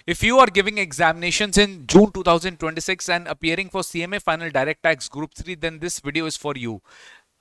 If you are giving examinations in June 2026 and appearing for CMA Final Direct Tax Group 3, then this video is for you.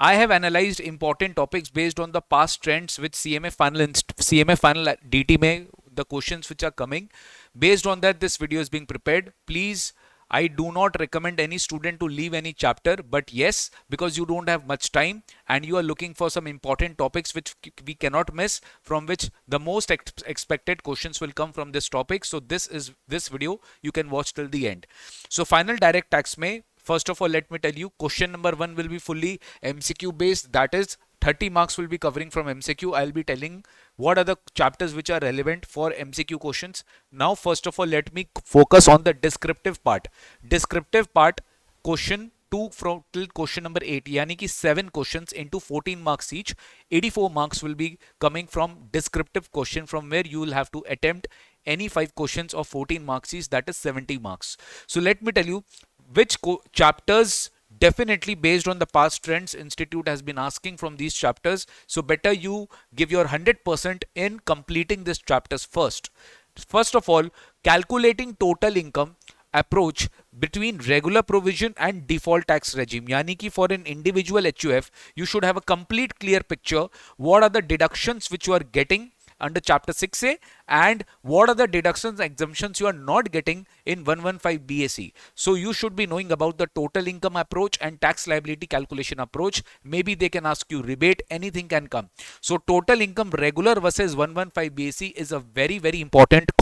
I have analyzed important topics based on the past trends with CMA Final DT में the questions which are coming. Based on that, this video is being prepared. Please, I do not recommend any student to leave any chapter, but yes, because you don't have much time and you are looking for some important topics which we cannot miss, from which the most expected questions will come from this topic. So this video you can watch till the end. So final direct tax may, first of all, let me tell you, question number 1 will be fully MCQ based. That is 30 marks will be covering from MCQ. I'll be telling what are the chapters which are relevant for MCQ questions. Now, first of all, let me focus on the descriptive part. Descriptive part, question 2 from till question number 8, yani ki 7 questions into 14 marks each. 84 marks will be coming from descriptive question, from where you will have to attempt any 5 questions of 14 marks each, that is 70 marks. So let me tell you which chapters, definitely based on the past trends, institute has been asking from these chapters. So better you give your 100% in completing these chapters first. First of all, calculating total income approach between regular provision and default tax regime, yani ki for an individual HUF you should have a complete clear picture what are the deductions which you are getting under chapter 6A and what are the deductions exemptions you are not getting in 115 BAC. So you should be knowing about the total income approach and tax liability calculation approach. Maybe they can ask you rebate, anything can come. So total income regular versus 115 BAC is a very important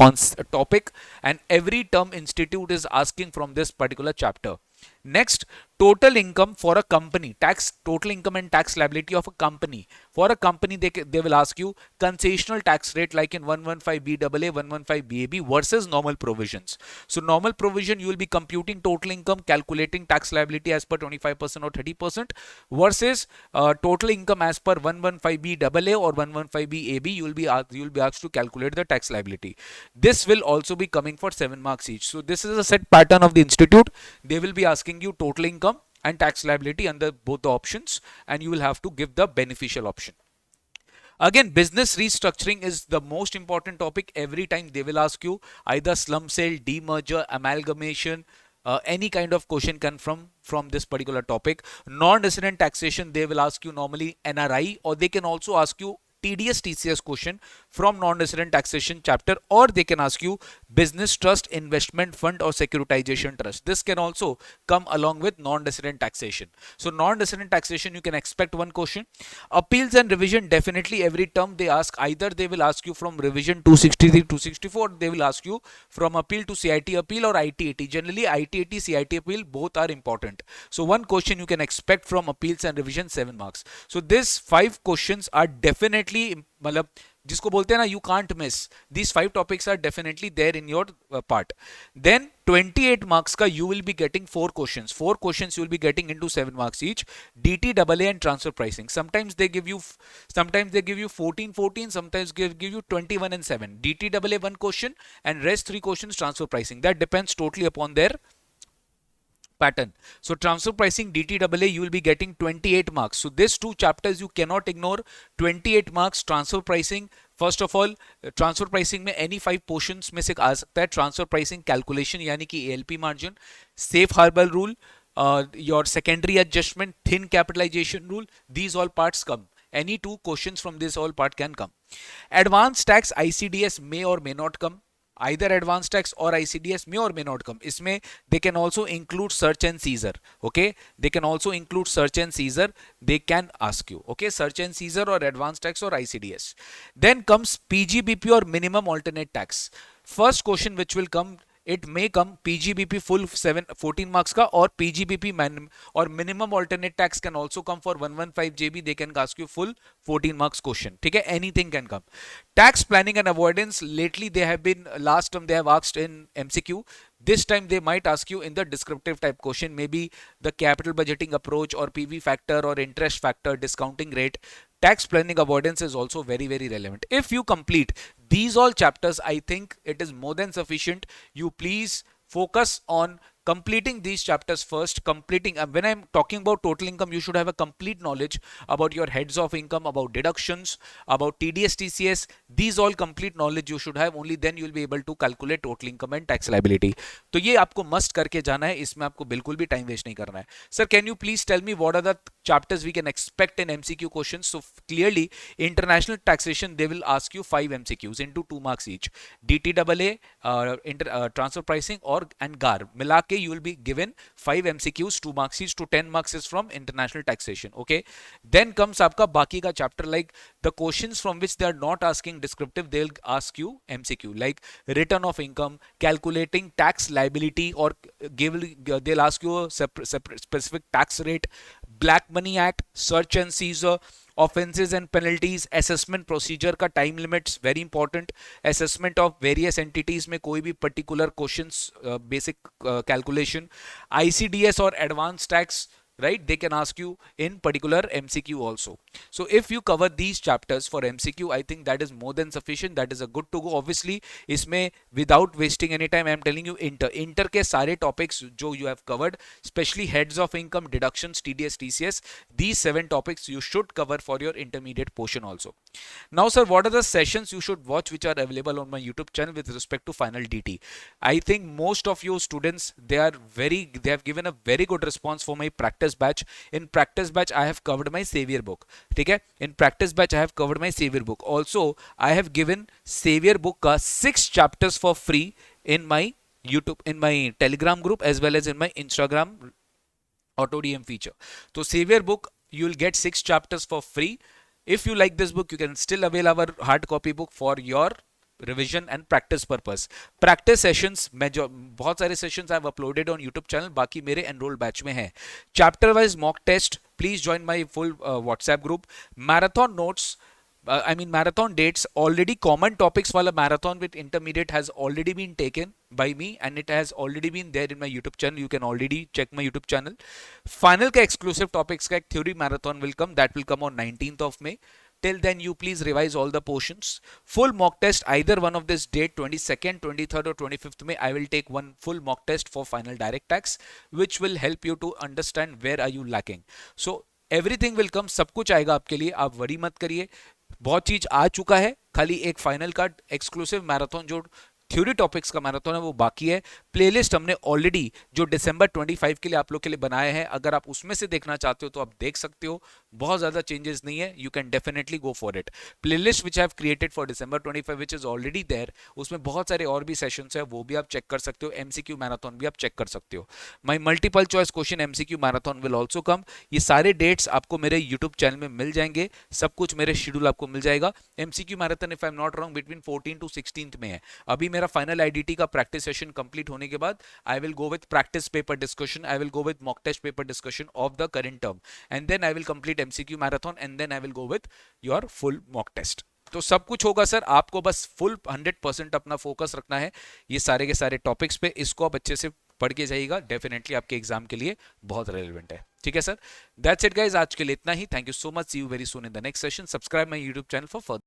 topic, and every term institute is asking from this particular chapter. Next, total income for a company, tax, total income and tax liability of a company. For a company, they will ask you concessional tax rate like in 115 BAA, 115 BAB versus normal provisions. So normal provision, you will be computing total income, calculating tax liability as per 25% or 30% versus total income as per 115 BAA or 115 BAB, you will be asked to calculate the tax liability. This will also be coming for 7 marks each. So this is a set pattern of the institute. They will be asking you total income and tax liability under both the options, and you will have to give the beneficial option. Again, business restructuring is the most important topic. Every time they will ask you either slump sale, demerger, amalgamation, any kind of question can from this particular topic. Non-resident taxation, they will ask you normally NRI, or they can also ask you TDS TCS question from non-resident taxation chapter, or they can ask you business trust, investment fund, or securitization trust. This can also come along with non-resident taxation. So non-resident taxation, you can expect one question. Appeals and revision, definitely every term they ask, either they will ask you from revision 263 264, they will ask you from appeal to CIT appeal or IT80. Generally IT80 CIT appeal both are important. So one question you can expect from appeals and revision, 7 marks. So these 5 questions are definitely, मतलब जिसको बोलते हैं ना, you can't miss. These 5 topics are definitely there in your part. Then 28 marks ka you will be getting 4 questions. 4 questions you will be getting into 7 marks each. DTAA and transfer pricing. Sometimes they give you 14, sometimes give you 21 and 7. DTAA 1 question and rest 3 questions transfer pricing. That depends totally upon their pattern. So transfer pricing DTAA, you will be getting 28 marks. So these 2 chapters you cannot ignore. 28 marks transfer pricing. First of all transfer pricing में any 5 portions में से आ सकता है transfer pricing calculation, यानी कि ALP margin, safe harbour rule, your secondary adjustment, thin capitalisation rule, these all parts come. Any 2 questions from this all part can come. Advanced tax ICDS may or may not come. Either advanced tax or ICDS may or may not come. इसमें they can also include search and seizure. Okay, they can also include search and seizure. They can ask you. Okay, search and seizure or advanced tax or ICDS. Then comes PGBP or minimum alternate tax. First question which will come, it may come PGBP full 14 marks का, और PGBP और minimum alternate tax can also come for 115 JB. They can ask you full 14 marks question. ठीक है, anything can come. Tax planning and avoidance, lately they have been, last term they have asked in MCQ. This time they might ask you in the descriptive type question, maybe the capital budgeting approach or PV factor or interest factor, discounting rate. Tax planning avoidance is also very relevant. If you complete these all chapters, I think it is more than sufficient. You please focus on completing these chapters first, completing when I'm talking about total income, you should have a complete knowledge about your heads of income, about deductions, about TDS TCS. These all complete knowledge you should have, only then you will be able to calculate total income and tax liability. तो ये आपको must करके जाना है, इसमें आपको बिल्कुल भी टाइम वेस्ट नहीं करना है. Sir can you please tell me what are the chapters we can expect in MCQ questions? So clearly international taxation, they will ask you 5 MCQs into 2 marks each. DTAA, transfer pricing or and GAR मिला के you will be given 5 MCQs, 2 marks each, to 10 marks is from international taxation. Okay, then comes आपका बाकी का chapter, like the questions from which they are not asking descriptive, they'll ask you MCQ like return of income, calculating tax liability, or they'll ask you a separate specific tax rate, black money act, search and seizure, offences and penalties, assessment procedure का time limits very important, assessment of various entities में कोई भी particular questions, basic calculation, ICDS और advance tax, right? They can ask you in particular MCQ also. So if you cover these chapters for MCQ, I think that is more than sufficient. That is a good to go. Obviously इसमें without wasting any time I am telling you inter के सारे topics जो you have covered, especially heads of income, deductions, TDS TCS, these 7 topics you should cover for your intermediate portion also. Now sir, what are the sessions you should watch which are available on my YouTube channel with respect to final DT? I think most of you students, they have given a very good response for my practice batch. In practice batch I have covered my savior book. ठीक है, in practice batch I have covered my savior book. Also I have given savior book का 6 chapters for free in my YouTube, in my Telegram group as well as in my Instagram auto DM feature. So savior book you will get 6 chapters for free. If you like this book, you can still avail our hard copy book for your revision and practice purpose. Practice sessions में जो बहुत सारे sessions I have uploaded on YouTube channel, बाकी मेरे enrol batch में है. Chapter wise mock test, please join my full WhatsApp group. Marathon notes, I mean marathon dates, already common topics wala marathon with intermediate has already been taken by me and it has already been there in my YouTube channel. You can already check my YouTube channel. Final ka exclusive topics ka ek theory marathon will come, that will come on 19th of May. Till then you please revise all the portions. Full mock test either one of this date, 22nd, 23rd or 25th May, I will take one full mock test for final direct tax which will help you to understand where are you lacking. So everything will come, सब कुछ आएगा आपके लिए, आप worry मत करिए. बहुत चीज आ चुका है, खाली एक फाइनल का एक्सक्लूसिव मैराथन जो थ्योरी टॉपिक्स का मैराथन है वो बाकी है. प्लेलिस्ट हमने ऑलरेडी जो दिसंबर 25 के लिए आप लोग के लिए बनाए हैं, अगर आप उसमें से देखना चाहते हो तो आप देख सकते हो. बहुत ज्यादा चेंजेस नहीं है, you can definitely go for it. Playlist which have created for December 25 which is already there, उसमें बहुत सारे और भी सेशंस है, वो भी आप चेक कर सकते हो. एमसीक्यू मैराथन भी आप चेक कर सकते हो. My multiple choice question MCQ marathon will also come. ये सारे डेट्स आपको मेरे यूट्यूब चैनल में मिल जाएंगे, सब कुछ मेरे शेड्यूल आपको मिल जाएगा. MCQ marathon if I am not wrong between 14 to 16 में है. अभी मेरा फाइनल आईडीटी का प्रैक्टिस सेशन कंप्लीट होने के बाद I will go with practice paper discussion, I will go with mock test paper discussion of the current term and then I will complete MCQ marathon and then I will go with your full mock test. तो सब कुछ होगा sir, आपको बस full 100% अपना focus रखना है ये सारे के सारे टॉपिक्स पे. इसको आप अच्छे से पढ़ के जाइएगा, डेफिनेटली आपके एग्जाम के लिए बहुत रेलेवेंट है. ठीक है सर, दैट्स इट गाइस, आज के लिए इतना ही. Thank you so much, see you very soon in the next session. Subscribe my YouTube channel for further